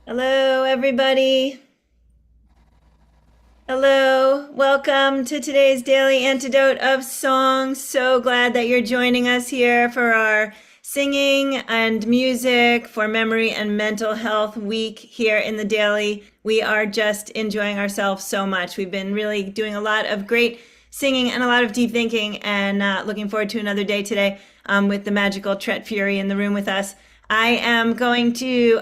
Hello, everybody. Hello, welcome to today's Daily Antidote of Song. So glad that you're joining us here for our singing and music for Memory and Mental Health Week here in the Daily. We are just enjoying ourselves so much. We've been really doing a lot of great singing and a lot of deep thinking, and looking forward to another day today with the magical Tret Fure in the room with us. I am going to,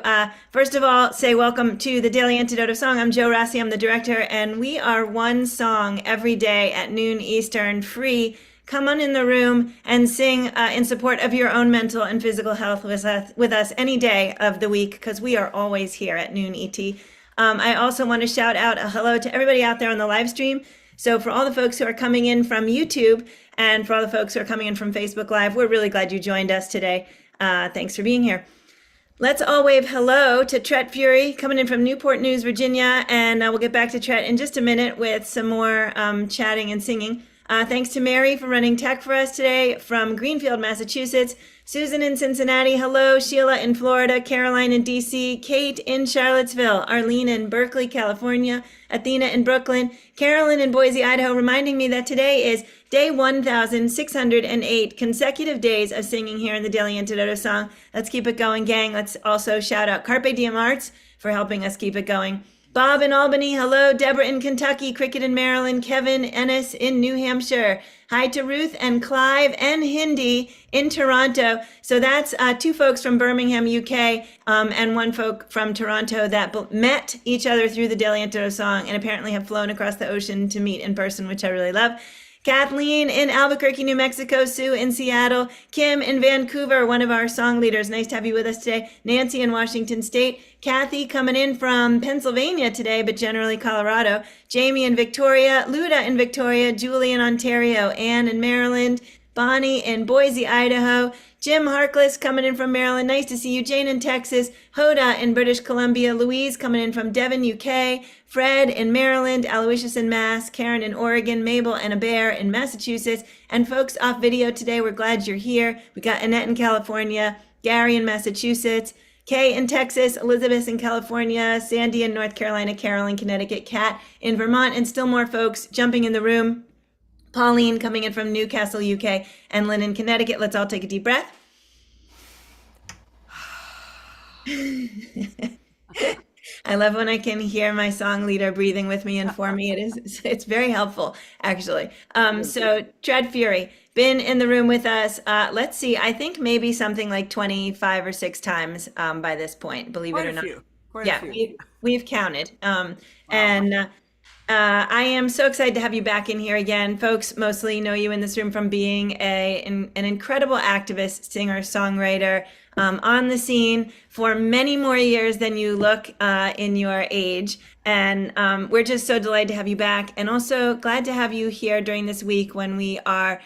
first of all, say welcome to the Daily Antidote of Song. I'm Jo Rossi, I'm the director, and we are one song every day at noon Eastern, free. Come on in the room and sing in support of your own mental and physical health with us any day of the week, because we are always here at noon ET. I also want to shout out a hello to everybody out there on the live stream. So for all the folks who are coming in from YouTube and for all the folks who are coming in from Facebook Live, we're really glad you joined us today. Thanks for being here. Let's all wave hello to Tret Fure coming in from Newport News, Virginia, and we'll get back to Tret in just a minute with some more chatting and singing. Thanks to Mary for running tech for us today from Greenfield, Massachusetts. Susan in Cincinnati, hello. Sheila in Florida, Caroline in DC, Kate in Charlottesville, Arlene in Berkeley, California, Athena in Brooklyn, Carolyn in Boise, Idaho, reminding me that today is day 1,608 consecutive days of singing here in the Daily Antidote of Song. Let's keep it going, gang. Let's also shout out Carpe Diem Arts for helping us keep it going. Bob in Albany, hello. Deborah in Kentucky, Cricket in Maryland, Kevin Ennis in New Hampshire. Hi to Ruth and Clive and Hindi in Toronto. So that's two folks from Birmingham, UK, and one folk from Toronto that met each other through the Daily Antidote of Song and apparently have flown across the ocean to meet in person, which I really love. Kathleen in Albuquerque, New Mexico, Sue in Seattle, Kim in Vancouver, one of our song leaders. Nice to have you with us today. Nancy in Washington State, Kathy coming in from Pennsylvania today, but generally Colorado, Jamie in Victoria, Luda in Victoria, Julie in Ontario, Anne in Maryland, Bonnie in Boise, Idaho, Jim Harkless coming in from Maryland. Nice to see you. Jane in Texas, Hoda in British Columbia, Louise coming in from Devon, UK, Fred in Maryland, Aloysius in Mass, Karen in Oregon, Mabel and a bear in Massachusetts. And folks off video today, we're glad you're here. We got Annette in California, Gary in Massachusetts, Kay in Texas, Elizabeth in California, Sandy in North Carolina, Carol in Connecticut, Kat in Vermont, and still more folks jumping in the room. Pauline coming in from Newcastle, UK, and Lynn in Connecticut. Let's all take a deep breath. I love when I can hear my song leader breathing with me, and for me it's very helpful, actually. So Tret Fure, been in the room with us, let's see, I think maybe something like 25 or 6 times by this point, believe it or not. Quite a few. We've counted. And I am so excited to have you back in here again. Folks mostly know you in this room from being an incredible activist, singer, songwriter, on the scene for many more years than you look in your age. And we're just so delighted to have you back, and also glad to have you here during this week when we are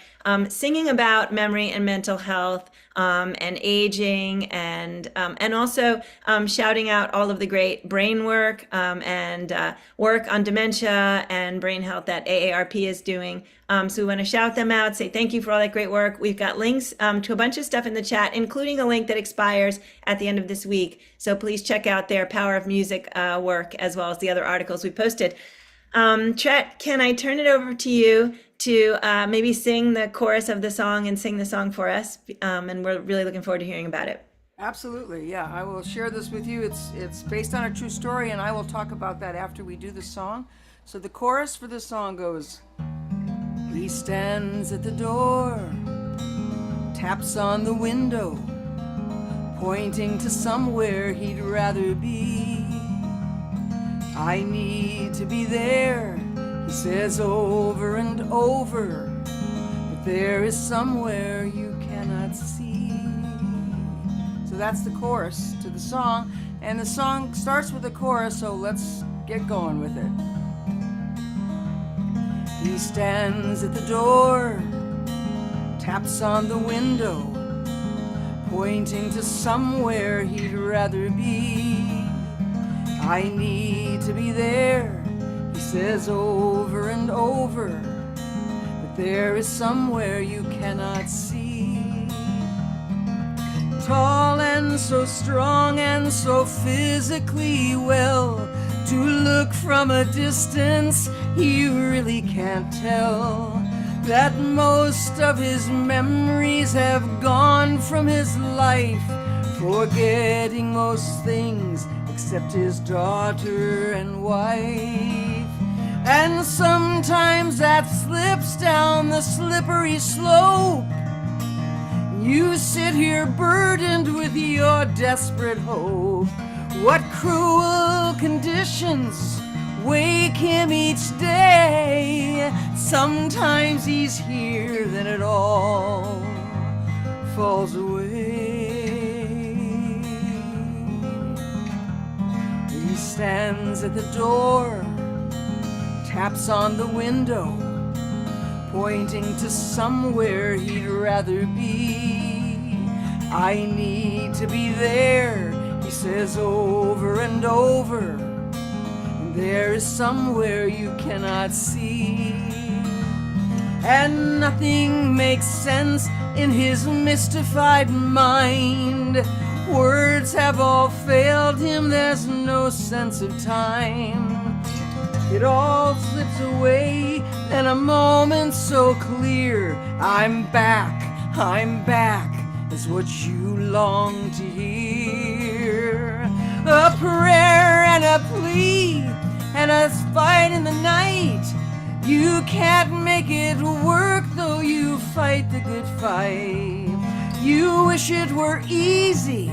singing about memory and mental health and aging, and also shouting out all of the great brain work and work on dementia and brain health that AARP is doing. So we want to shout them out, say thank you for all that great work. We've got links to a bunch of stuff in the chat, including a link that expires at the end of this week. So please check out their Power of Music work, as well as the other articles we posted. Tret, can I turn it over to you to maybe sing the chorus of the song and sing the song for us? And we're really looking forward to hearing about it. Absolutely, yeah. I will share this with you. It's based on a true story, and I will talk about that after we do the song. So the chorus for the song goes, he stands at the door, taps on the window, pointing to somewhere he'd rather be. I need to be there, he says over and over, but there is somewhere you cannot see. So that's the chorus to the song, and the song starts with a chorus, so let's get going with it. He stands at the door, taps on the window, pointing to somewhere he'd rather be. I need to be there, he says over and over, but there is somewhere you cannot see. tall and so strong and so physically well. To look from a distance, you really can't tell that most of his memories have gone from his life, forgetting most things except his daughter and wife. And sometimes that slips down the slippery slope. You sit here burdened with your desperate hope. What cruel conditions wake him each day. Sometimes he's here, then it all falls away. He stands at the door, taps on the window, pointing to somewhere he'd rather be. I need to be there, he says over and over. There is somewhere you cannot see. And nothing makes sense in his mystified mind. Words have all failed him, there's no sense of time. It all slips away in a moment so clear. I'm back, is what you long to hear. A prayer and a plea and a fight in the night. You can't make it work though you fight the good fight. You wish it were easy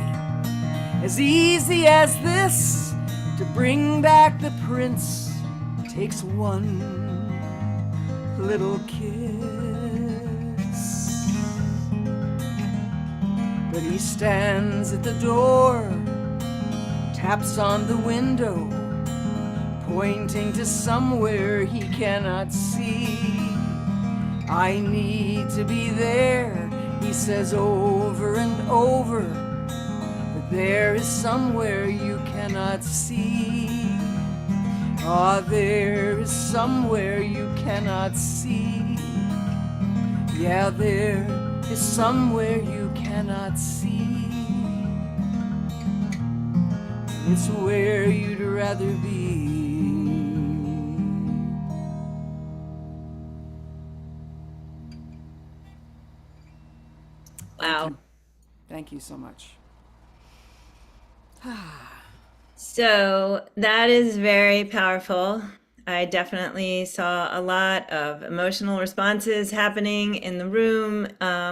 as this. To bring back the prince takes one little kiss. But he stands at the door, taps on the window, pointing to somewhere he cannot see. I need to be there, he says over and over, but there is somewhere you cannot see. Ah, there is somewhere you cannot see. Yeah, there is somewhere you cannot see. It's where you'd rather be. Wow. Thank you so much. So that is very powerful. I definitely saw a lot of emotional responses happening in the room.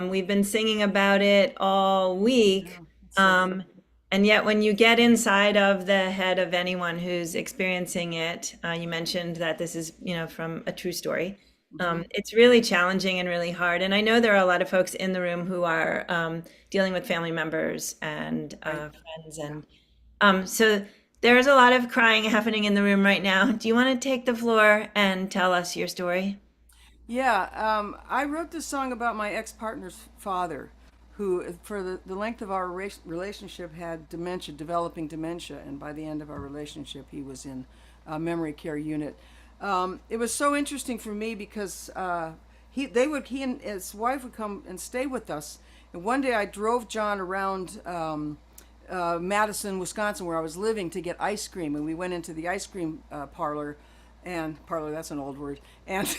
We've been singing about it all week. Um, and yet, when you get inside of the head of anyone who's experiencing it, you mentioned that this is, from a true story. It's really challenging and really hard. And I know there are a lot of folks in the room who are dealing with family members and friends. And so there's a lot of crying happening in the room right now. Do you want to take the floor and tell us your story? Yeah, I wrote this song about my ex-partner's father, who, for the length of our relationship, had dementia, developing dementia, and by the end of our relationship, he was in a memory care unit. It was so interesting for me because he and his wife would come and stay with us. And one day I drove John around Madison, Wisconsin, where I was living, to get ice cream, and we went into the ice cream parlor, that's an old word, and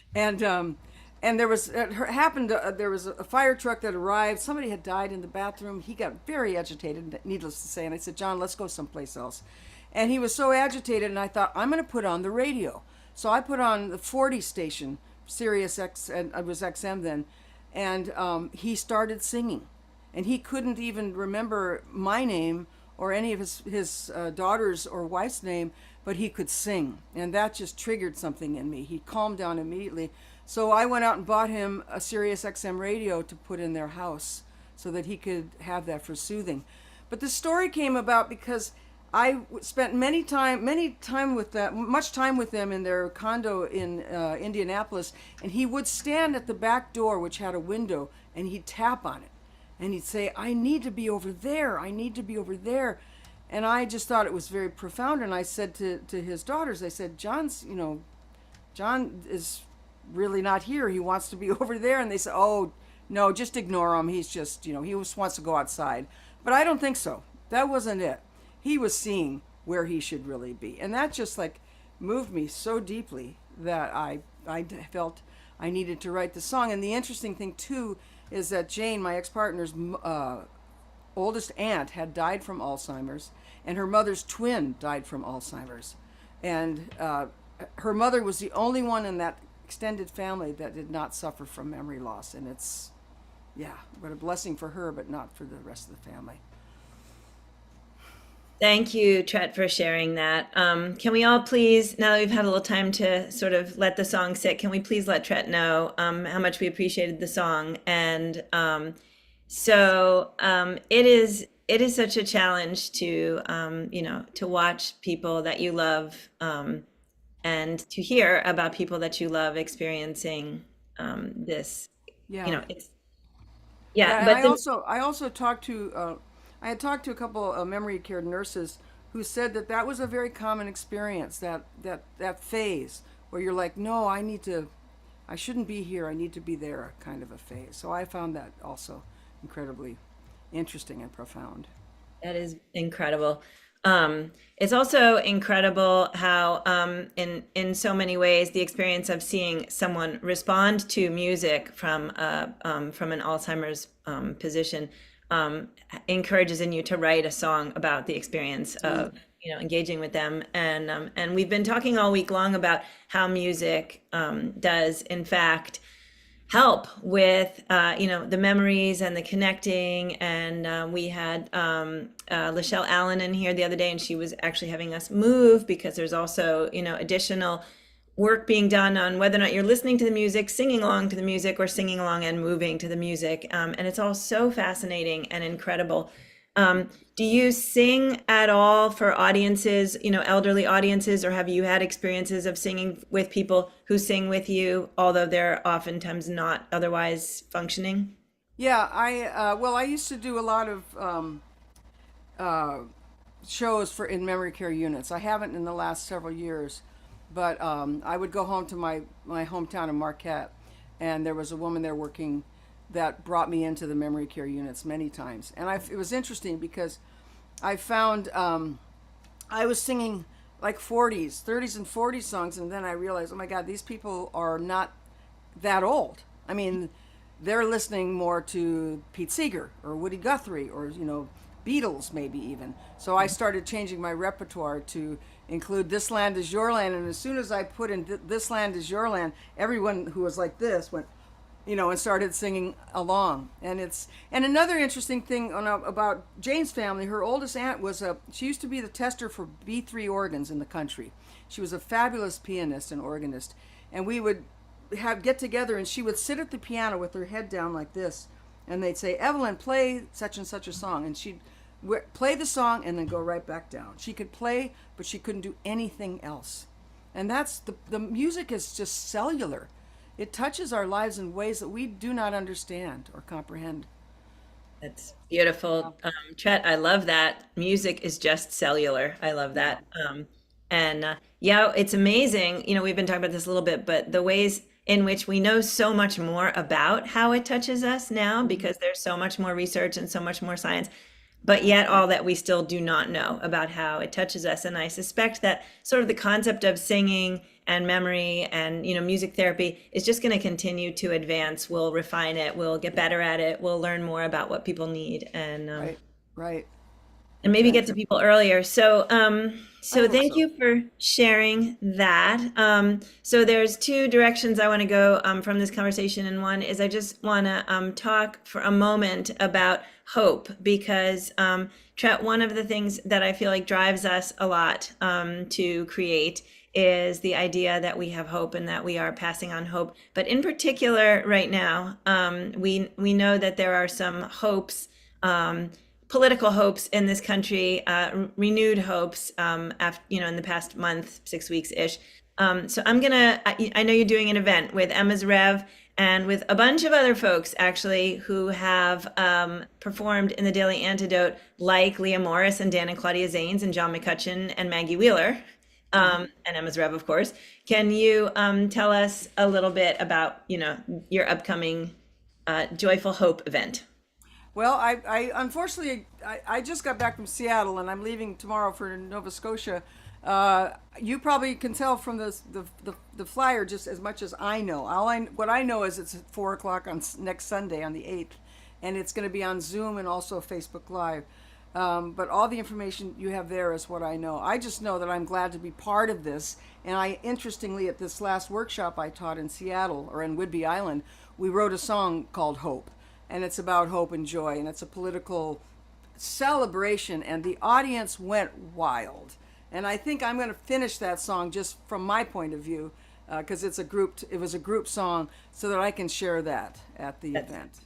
and there was there was a fire truck that arrived. Somebody had died in the bathroom. He got very agitated, needless to say, and I said, John, let's go someplace else. And he was so agitated, and I thought, I'm going to put on the radio. So I put on the 40 station, Sirius X, and it was XM then, and he started singing. And he couldn't even remember my name or any of his daughter's or wife's name, but he could sing. And that just triggered something in me. He calmed down immediately. So I went out and bought him a Sirius XM radio to put in their house so that he could have that for soothing. But the story came about because I spent much time with them in their condo in Indianapolis, and he would stand at the back door, which had a window, and he'd tap on it. And he'd say, I need to be over there. I need to be over there. And I just thought it was very profound. And I said to his daughters, I said, John is really not here. He wants to be over there. And they said, oh, no, just ignore him. He's just, he just wants to go outside. But I don't think so. That wasn't it. He was seeing where he should really be. And that just like moved me so deeply that I felt I needed to write the song. And the interesting thing, too, is that Jane, my ex partner's oldest aunt, had died from Alzheimer's, and her mother's twin died from Alzheimer's. And her mother was the only one in that extended family that did not suffer from memory loss. And it's, yeah, what a blessing for her, but not for the rest of the family. Thank you, Tret, for sharing that. Can we all please, now that we've had a little time to sort of let the song sit, can we please let Tret know how much we appreciated the song? And it is such a challenge to to watch people that you love and to hear about people that you love experiencing this. Yeah. It's Yeah, yeah, and but the, I also talked to I had talked to a couple of memory care nurses who said that that was a very common experience, that phase where you're like, no, I shouldn't be here, I need to be there, kind of a phase. So I found that also incredibly interesting and profound. That is incredible. It's also incredible how, in so many ways, the experience of seeing someone respond to music from an Alzheimer's position encourages in you to write a song about the experience of engaging with them. And we've been talking all week long about how music does, in fact, help with the memories and the connecting. And we had Lachelle Allen in here the other day, and she was actually having us move because there's also additional work being done on whether or not you're listening to the music, singing along to the music, or singing along and moving to the music. And it's all so fascinating and incredible. Do you sing at all for audiences, elderly audiences, or have you had experiences of singing with people who sing with you, although they're oftentimes not otherwise functioning? Yeah, I used to do a lot of uh, shows for in memory care units. I haven't in the last several years, but I would go home to my hometown of Marquette, and there was a woman there working that brought me into the memory care units many times. And it was interesting because I found I was singing like 40s, 30s, and 40s songs, and then I realized, oh my God, these people are not that old. I mean, they're listening more to Pete Seeger or Woody Guthrie or Beatles maybe even. So I started changing my repertoire to include This Land Is Your Land, and as soon as I put in This Land Is Your Land, everyone who was like this went, and started singing along. And another interesting thing about Jane's family, her oldest aunt she used to be the tester for B3 organs in the country. She was a fabulous pianist and organist, and we would get together, and she would sit at the piano with her head down like this, and they'd say, Evelyn, play such and such a song, and she'd play the song and then go right back down. She could play, but she couldn't do anything else. And that's the music is just cellular. It touches our lives in ways that we do not understand or comprehend. That's beautiful. Chet, I love that. Music is just cellular. I love Yeah. that. And yeah, it's amazing. We've been talking about this a little bit, but the ways in which we know so much more about how it touches us now because there's so much more research and so much more science, but yet all that we still do not know about how it touches us. And I suspect that sort of the concept of singing and memory and music therapy is just going to continue to advance. We'll refine it, we'll get better at it, we'll learn more about what people need, Right, right. and maybe get to Exactly. people earlier. I So hope thank so. you for sharing that. So there's two directions I want to go from this conversation, and one is I just want to talk for a moment about hope because Tret, one of the things that I feel like drives us a lot to create is the idea that we have hope and that we are passing on hope. But in particular, right now, we know that there are some hopes. Political hopes in this country, renewed hopes, after, in the past month, 6 weeks ish. So I know you're doing an event with Emma's Rev and with a bunch of other folks actually who have performed in the Daily Antidote, like Leah Morris and Dan and Claudia Zanes and John McCutcheon and Maggie Wheeler, and Emma's Rev, of course. Can you tell us a little bit about, your upcoming Joyful Hope event? Well, I unfortunately I just got back from Seattle and I'm leaving tomorrow for Nova Scotia. You probably can tell from the flyer just as much as I know. What I know is it's at 4 o'clock on next Sunday on the 8th, and it's going to be on Zoom and also Facebook Live. But all the information you have there is what I know. I just know that I'm glad to be part of this. And interestingly, at this last workshop I taught in Seattle or in Whidbey Island, we wrote a song called Hope, and it's about hope and joy, and it's a political celebration, and the audience went wild. And I think I'm going to finish that song just from my point of view, because it was a group song, so that I can share that at the event.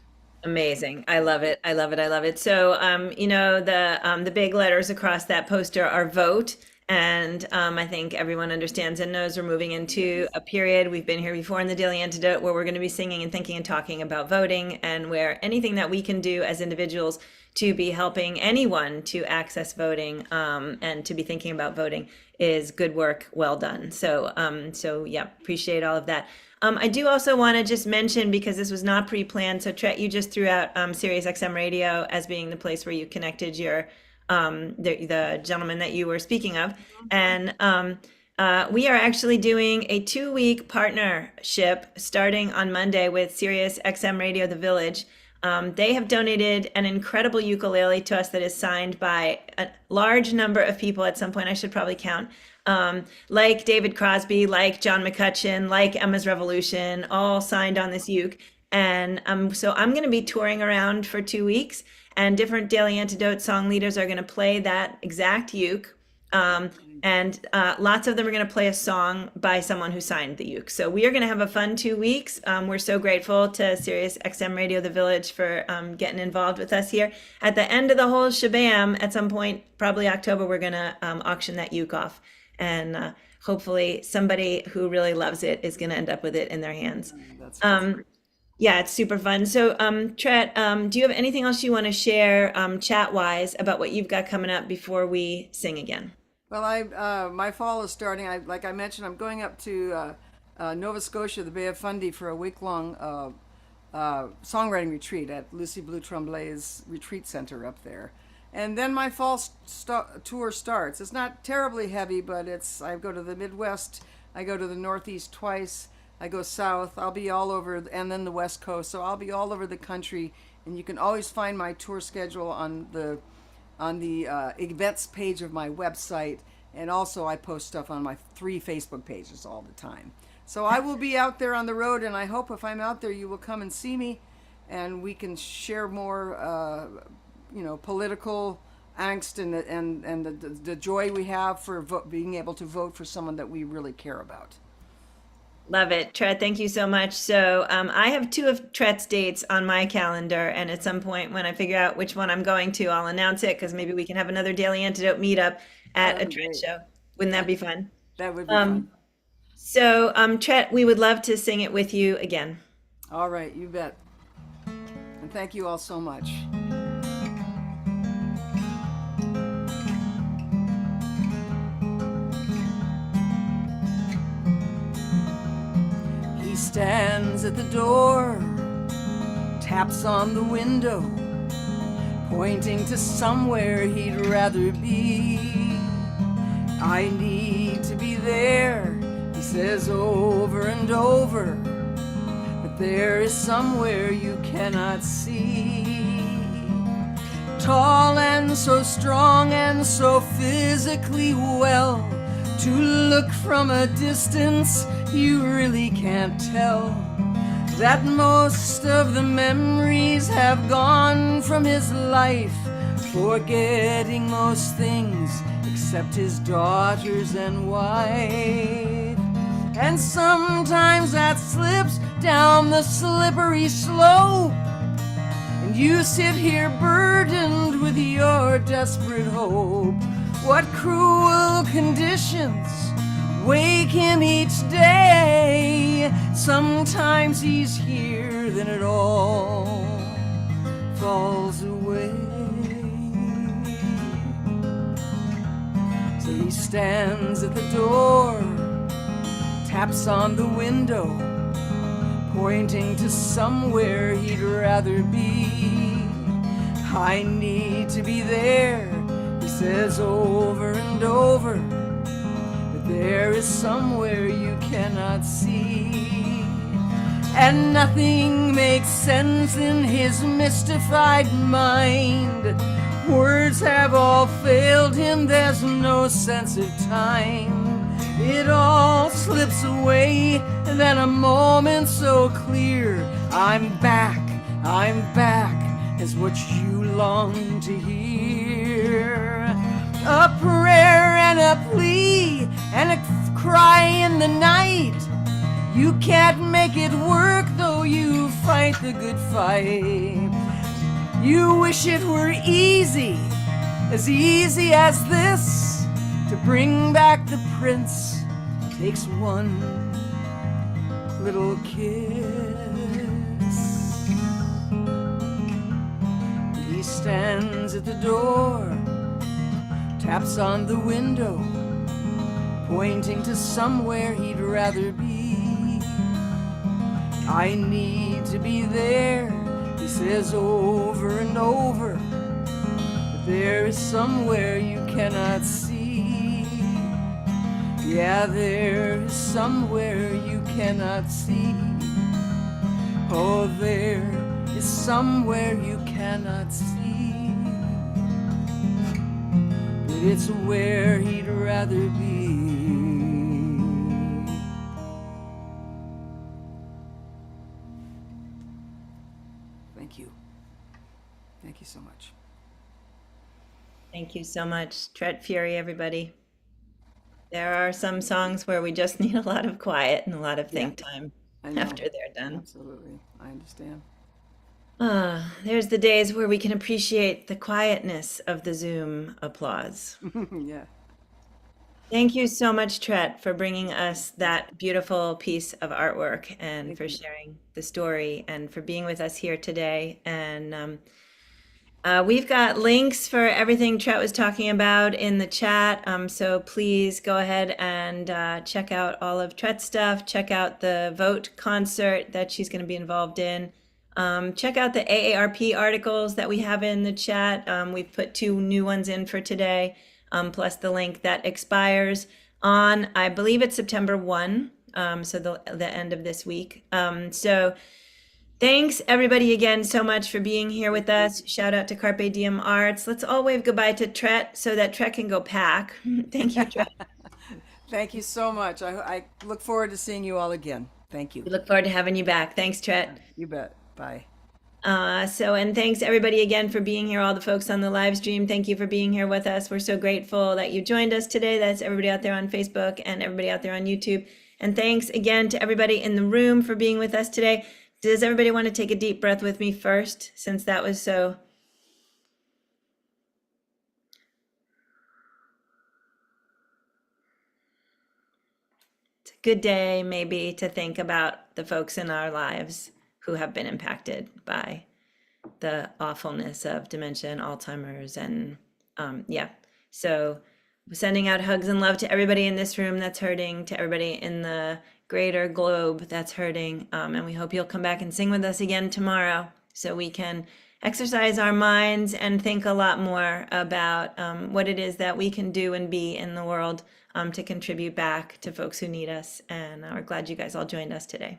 Amazing. I love it. I love it. I love it. So, the big letters across that poster are vote. And I think everyone understands and knows we're moving into a period. We've been here before in the Daily Antidote where we're going to be singing and thinking and talking about voting, and where anything that we can do as individuals to be helping anyone to access voting, and to be thinking about voting is good work, well done. So yeah, appreciate all of that. I do also want to just mention, because this was not pre-planned, so Tret, you just threw out Sirius XM Radio as being the place where you connected the gentleman that you were speaking of. And we are actually doing a 2-week partnership starting on Monday with Sirius XM Radio The Village. They have donated an incredible ukulele to us that is signed by a large number of people. At some point, I should probably count. Like David Crosby, like John McCutcheon, like Emma's Revolution, all signed on this uke. And so I'm going to be touring around for 2 weeks, and different Daily Antidote song leaders are going to play that exact uke. And lots of them are going to play a song by someone who signed the uke. So we are going to have a fun 2 weeks. We're so grateful to Sirius XM Radio The Village for getting involved with us here. At the end of the whole shabam, at some point, probably October, we're going to auction that uke off. And hopefully somebody who really loves it is going to end up with it in their hands. That's Um, yeah, it's super fun. So, Tret, do you have anything else you want to share, chat-wise, about what you've got coming up before we sing again? Well, my fall is starting. Like I mentioned, I'm going up to Nova Scotia, the Bay of Fundy, for a week-long songwriting retreat at Lucy Blue Tremblay's retreat center up there. And then my fall tour starts. It's not terribly heavy, but I go to the Midwest, I go to the Northeast twice, I go south, I'll be all over, and then the West Coast. So I'll be all over the country, and you can always find my tour schedule on the events page of my website, and also I post stuff on my 3 Facebook pages all the time. So I will be out there on the road, and I hope if I'm out there, you will come and see me, and we can share more, political angst and the joy we have for being able to vote for someone that we really care about. Love it. Tret, thank you so much. So I have 2 of Tret's dates on my calendar, and at some point when I figure out which one I'm going to, I'll announce it, because maybe we can have another Daily Antidote meetup at a That'd be Tret great. show. Wouldn't that be fun? That would be fun. So, Tret, we would love to sing it with you again. All right, you bet. And thank you all so much. He stands at the door, taps on the window, pointing to somewhere he'd rather be. I need to be there, he says over and over, but there is somewhere you cannot see. Tall and so strong and so physically well, to look from a distance you really can't tell that most of the memories have gone from his life, forgetting most things except his daughters and wife. And sometimes that slips down the slippery slope, and you sit here burdened with your desperate hope. What cruel conditions wake him each day. Sometimes he's here, then it all falls away. So he stands at the door, taps on the window, pointing to somewhere he'd rather be. I need to be there, he says over and over, but there is somewhere you cannot see. And nothing makes sense in his mystified mind. Words have all failed him, there's no sense of time. It all slips away, and then a moment so clear. I'm back is what you long to hear. A prayer and a plea and a cry in the night. You can't make it work though you fight the good fight. You wish it were easy as this. To bring back the prince takes one little kiss. He stands at the door, taps on the window, pointing to somewhere he'd rather be. I need to be there, he says over and over, but there is somewhere you cannot see. Yeah, there is somewhere you cannot see. Oh, there is somewhere you cannot see. But it's where he'd rather be. Thank you. Thank you so much. Thank you so much, Tret Fure, everybody. There are some songs where we just need a lot of quiet and a lot of think time I know. after they're done. Absolutely. I understand. There's the days where we can appreciate the quietness of the Zoom applause. Yeah. Thank you so much, Tret, for bringing us that beautiful piece of artwork and Thank for you. sharing the story and for being with us here today. And we've got links for everything Tret was talking about in the chat. So please go ahead and check out all of Tret's stuff. Check out the Vote concert that she's going to be involved in. Check out the AARP articles that we have in the chat. We've put 2 new ones in for today, plus the link that expires on, I believe it's September 1, so the end of this week. So thanks everybody again so much for being here with us. Shout out to Carpe Diem Arts. Let's all wave goodbye to Tret so that Tret can go pack. Thank you, Tret. Thank you so much. I look forward to seeing you all again. Thank you. We look forward to having you back. Thanks, Tret. You bet. Bye. And thanks everybody again for being here, all the folks on the live stream. Thank you for being here with us. We're so grateful that you joined us today. That's everybody out there on Facebook and everybody out there on YouTube. And thanks again to everybody in the room for being with us today. Does everybody want to take a deep breath with me first, since that was so... It's a good day maybe to think about the folks in our lives who have been impacted by the awfulness of dementia and Alzheimer's. And so sending out hugs and love to everybody in this room that's hurting, to everybody in the greater globe that's hurting. And we hope you'll come back and sing with us again tomorrow so we can exercise our minds and think a lot more about what it is that we can do and be in the world to contribute back to folks who need us. And we're glad you guys all joined us today.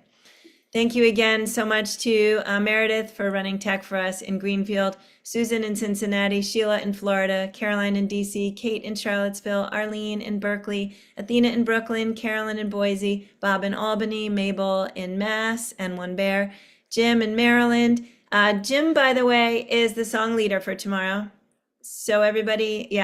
Thank you again so much to Meredith for running tech for us in Greenfield, Susan in Cincinnati, Sheila in Florida, Caroline in DC, Kate in Charlottesville, Arlene in Berkeley, Athena in Brooklyn, Carolyn in Boise, Bob in Albany, Mabel in Mass, and One Bear, Jim in Maryland. Jim, by the way, is the song leader for tomorrow. So everybody,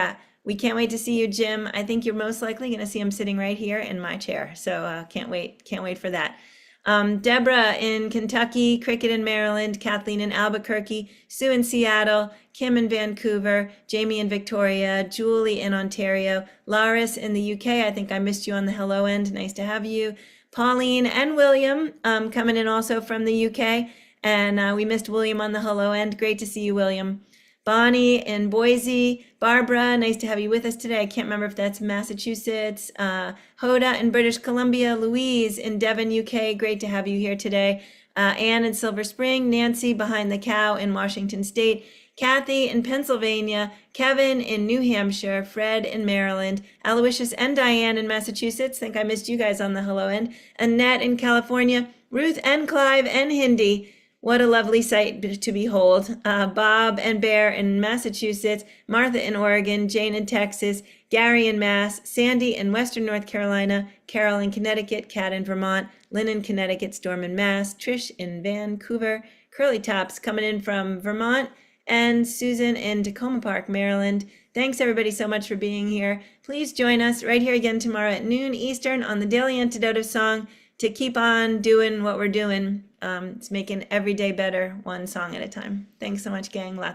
we can't wait to see you, Jim. I think you're most likely going to see him sitting right here in my chair. So can't wait for that. Deborah in Kentucky, Cricket in Maryland, Kathleen in Albuquerque, Sue in Seattle, Kim in Vancouver, Jamie in Victoria, Julie in Ontario, Laris in the UK. I think I missed you on the hello end. Nice to have you. Pauline and William coming in also from the UK. And we missed William on the hello end. Great to see you, William. Bonnie in Boise, Barbara, nice to have you with us today. I can't remember if that's Massachusetts. Hoda in British Columbia, Louise in Devon, UK, great to have you here today. Ann in Silver Spring, Nancy behind the cow in Washington State, Kathy in Pennsylvania, Kevin in New Hampshire, Fred in Maryland, Aloysius and Diane in Massachusetts. Think I missed you guys on the hello end. Annette in California, Ruth and Clive and Hindi. What a lovely sight to behold. Bob and Bear in Massachusetts, Martha in Oregon, Jane in Texas, Gary in Mass, Sandy in Western North Carolina, Carol in Connecticut, Kat in Vermont, Lynn in Connecticut, Storm in Mass, Trish in Vancouver, Curly Tops coming in from Vermont, and Susan in Tacoma Park, Maryland. Thanks everybody so much for being here. Please join us right here again tomorrow at noon Eastern on the Daily Antidote of Song to keep on doing what we're doing. It's making every day better, one song at a time. Thanks so much, gang. Lots